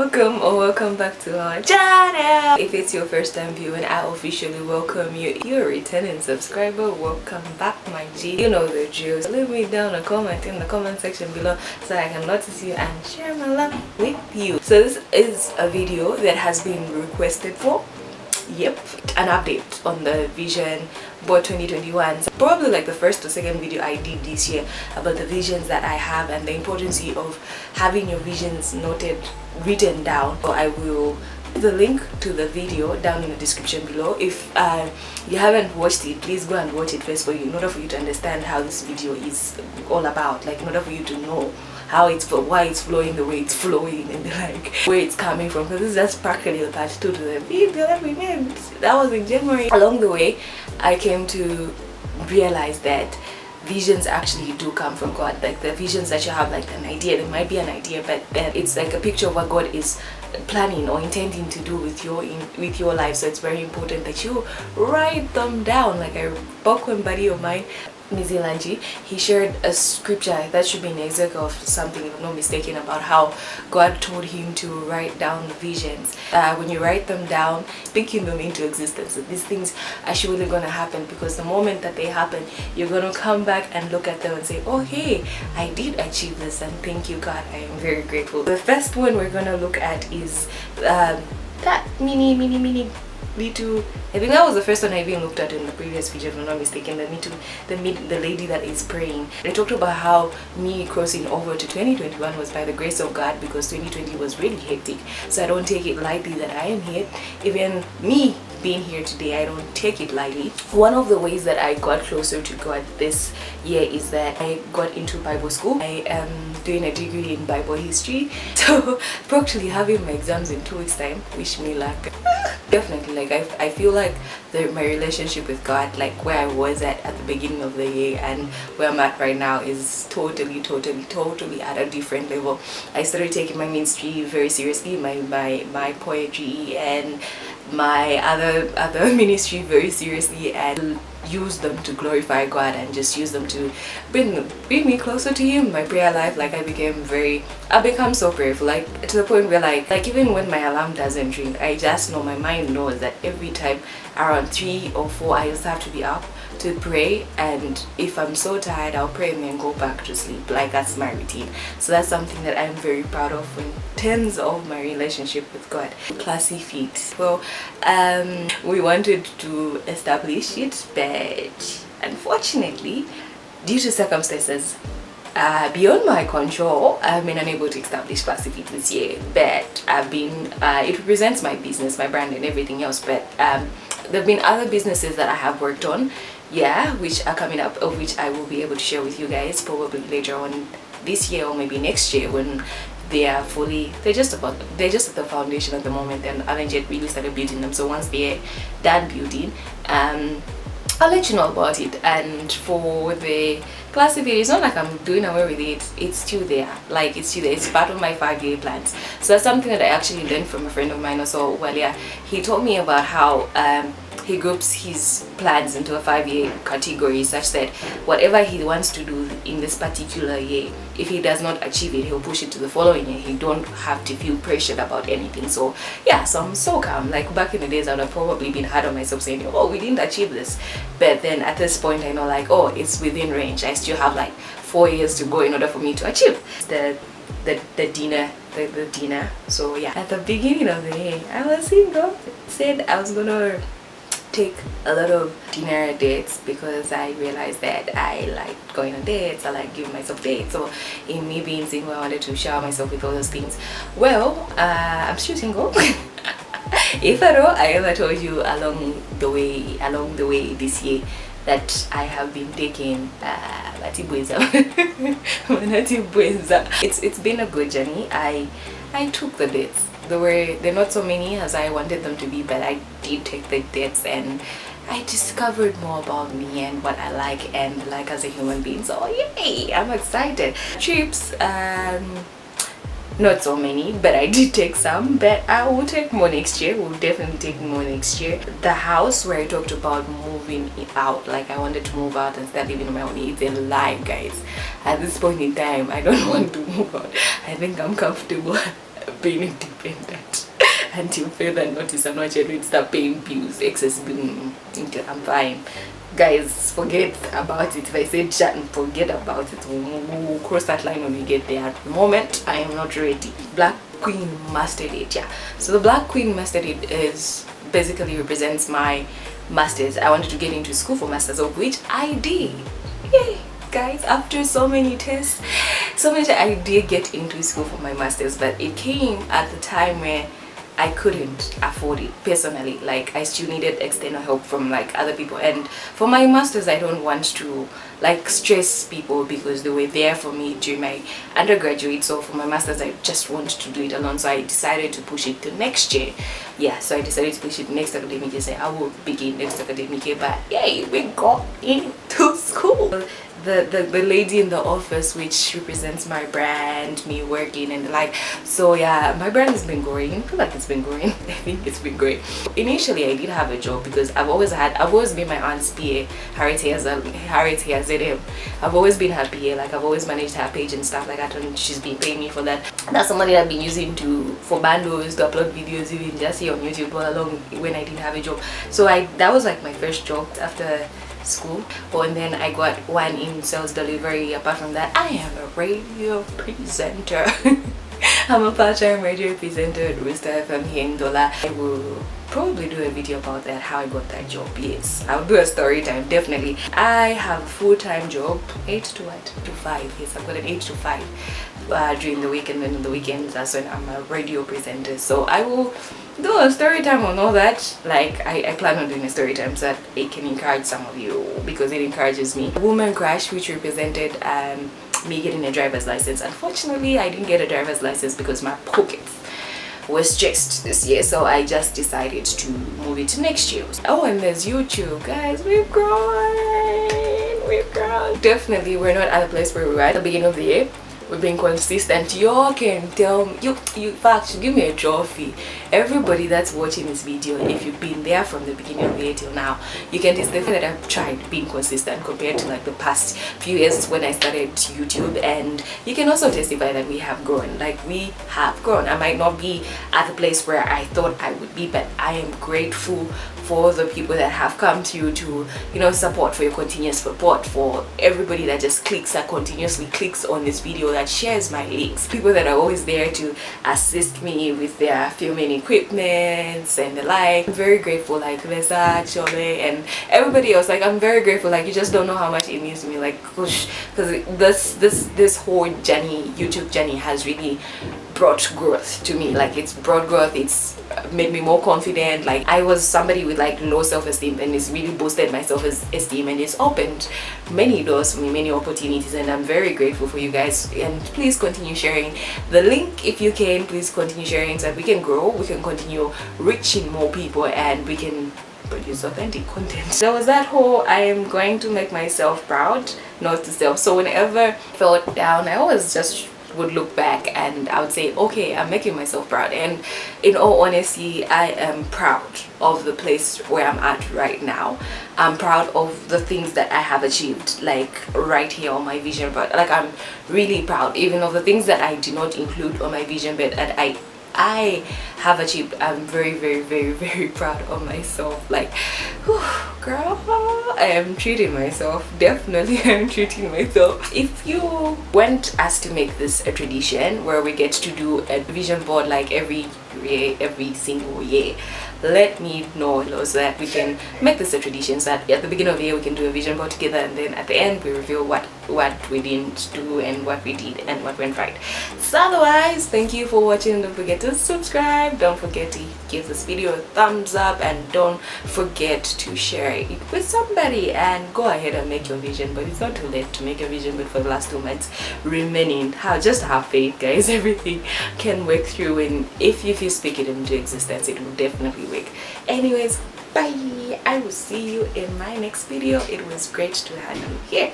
Welcome or welcome back to our channel. If it's your first time viewing, I officially welcome you. If you're a returning subscriber, welcome back, my G. You know the drill. Leave me down a comment in the comment section below so I can notice you and share my love with you. So this is a video that has been requested for. Yep, an update on the vision board 2021. So probably like the first or second video I did this year about the visions that I have and the importance of having your visions written down. So I will put the link to the video down in the description below. If you haven't watched it, please go and watch it first in order for you to understand how this video is all about, like in order for you to know how why it's flowing the way it's flowing and like where it's coming from, because this is just practically a part 2 to the video that we made. That was in January. Along the way I came to realize that visions actually do come from God. Like the visions that you have, like an idea, it might be an idea, but then it's like a picture of what God is planning or intending to do with your life. So it's very important that you write them down. Like a Bokwen buddy of mine, Mizilanji, he shared a scripture that should be in Ezekiel of something, if I'm not mistaken, about how God told him to write down the visions. When you write them down, speaking them into existence, so these things are surely going to happen, because the moment that they happen, you're going to come back and look at them and say, oh hey, I did achieve this, and thank you God, I am very grateful. The first one we're going to look at is that mini little, I think that was the first one I even looked at in the previous video, if I'm not mistaken, the lady that is praying. They talked about how me crossing over to 2021 was by the grace of God, because 2020 was really hectic, so I don't take it lightly that I am here. Even me being here today, I don't take it lightly. One of the ways that I got closer to God this year is that I got into Bible school. I am doing a degree in Bible history, so practically having my exams in 2 weeks time. Wish me luck. Definitely, like I feel like my relationship with God, like where I was at the beginning of the year and where I'm at right now, is totally at a different level. I started taking my ministry very seriously, my poetry and my other ministry very seriously, and use them to glorify God and just use them to bring me closer to Him. My prayer life, like I become so prayerful, like to the point where like even when my alarm doesn't ring, I just know, my mind knows that every time around 3 or 4 I just have to be up to pray, and if I'm so tired, I'll pray and then go back to sleep. Like that's my routine. So that's something that I'm very proud of in terms of my relationship with God. Classy feet. Well, we wanted to establish it, but unfortunately, due to circumstances beyond my control, I've been unable to establish classy feet this year. But it represents my business, my brand and everything else, but there have been other businesses that I have worked on, yeah, which are coming up, of which I will be able to share with you guys probably later on this year or maybe next year, when they're just at the foundation at the moment and haven't yet really started building them. So once they're done building, I'll let you know about it. And for the classy feet, it's not like I'm doing away with it. It's still there. Like it's still there. It's part of my 5-year plans. So that's something that I actually learned from a friend of mine also earlier. He told me about how he groups his plans into a 5-year category, such that whatever he wants to do in this particular year, if he does not achieve it, he'll push it to the following year. He don't have to feel pressured about anything. So yeah, so I'm so calm. Like back in the days, I would have probably been hard on myself saying, oh, we didn't achieve this, but then at this point I know, like, oh, it's within range. I still have like 4 years to go in order for me to achieve the dinner. So yeah, at the beginning of the year, I was single, said I was gonna take a lot of dinner dates, because I realized that I like going on dates, I like giving myself dates. So in me being single, I wanted to shower myself with all those things. Well, I'm still single. If at all I ever told you along the way this year that I have been taking it's been a good journey. I took the dates. They're not so many as I wanted them to be, but I did take the dates, and I discovered more about me and what I like and like as a human being. So yay, I'm excited. Trips, not so many, but I did take some, but I will take more next year. We'll definitely take more next year. The house where I talked about moving out, like I wanted to move out and start living on my own, it's a lie, guys. At this point in time, I don't want to move out. I think I'm comfortable being in independent. Until further notice, I'm not yet start paying bills, excess bill. I'm fine. Guys, forget about it. If I say chat and forget about it, we'll cross that line when we get there. At the moment, I am not ready. Black Queen Mustard Aid, yeah. So the Black Queen Mustard Aid is basically represents my masters. I wanted to get into school for masters, of which I did. Yay! Guys, after so many tests, I did get into school for my masters, but it came at the time where I couldn't afford it personally. Like, I still needed external help from like other people, and for my masters I don't want to like stress people because they were there for me during my undergraduate. So for my masters I just wanted to do it alone, so I decided to push it to next year. Yeah, so I decided to push it next academic year. Say I will begin next academic year, but yay, we got into school. The lady in the office, which represents my brand, me working and the like. So yeah, my brand has been growing. I feel like it's been growing. I think it's been growing. Initially I did have a job because I've always been my aunt's PA. Harriet has it. I've always been her PA. Like, I've always managed her page and stuff like that, and she's been paying me for that. That's somebody that I've been using for bandos, to upload videos, even just here on YouTube all along when I didn't have a job. So that was like my first job after school. And then I got one in sales delivery. Apart from that, I am a radio presenter. I'm a part-time radio presenter at Rooster FM here in Dola. I will probably do a video about that, how I got that job. Yes, I'll do a story time, definitely. I have a full-time job, 8 to 5. Yes, I've got an 8 to 5 during the week, and then on the weekends that's when I'm a radio presenter. So I will do a story time on all that. Like, I plan on doing a story time so that it can encourage some of you, because it encourages me. Woman Crash, which represented me getting a driver's license. Unfortunately, I didn't get a driver's license because my pockets was stressed this year, so I just decided to move it to next year. Oh, and there's YouTube. Guys, we've grown. Definitely, we're not at a place where we were at the beginning of the year. We've been consistent. Y'all can tell me, you in fact, give me a trophy. Everybody that's watching this video, if you've been there from the beginning of the year till now, you can just the fact that I've tried being consistent compared to like the past few years when I started YouTube. And you can also testify that we have grown. Like, we have grown. I might not be at the place where I thought I would be, but I am grateful for the people that have come to you to, you know, support, for your continuous support, for everybody that just continuously clicks on this video, that shares my links, people that are always there to assist me with their filming equipment and the like. I'm very grateful, like Lesa, Chole, and everybody else. Like, I'm very grateful. Like, you just don't know how much it means to me. Like, because this whole journey, YouTube journey, has really brought growth to me. Like, it's brought growth. It's made me more confident. Like, I was somebody with like low self-esteem, and it's really boosted my self-esteem, and it's opened many doors for me, many opportunities, and I'm very grateful for you guys. And please continue sharing the link if you can. Please continue sharing so that we can grow, we can continue reaching more people, and we can produce authentic content. There was that whole I am going to make myself proud, not to self. So whenever I felt down, I always just would look back and I would say, okay, I'm making myself proud. And in all honesty, I am proud of the place where I'm at right now. I'm proud of the things that I have achieved, like right here on my vision board. Like, I'm really proud even of the things that I did not include on my vision board that I have achieved. I'm very, very, very, very proud of myself. Like, whew, girl, I am treating myself. Definitely, I'm treating myself. If you want us to make this a tradition where we get to do a vision board like every single year, let me know so that we can make this a tradition, so that at the beginning of the year we can do a vision board together, and then at the end we reveal what we didn't do and what we did and what went right. So otherwise, thank you for watching. Don't forget to subscribe, don't forget to give this video a thumbs up, and don't forget to share it with somebody, and go ahead and make your vision. But it's not too late to make a vision, but for the last 2 months remaining, just have faith, guys. Everything can work through, and if you speak it into existence, it will definitely work. Anyways, bye. I will see you in my next video. It was great to have you here.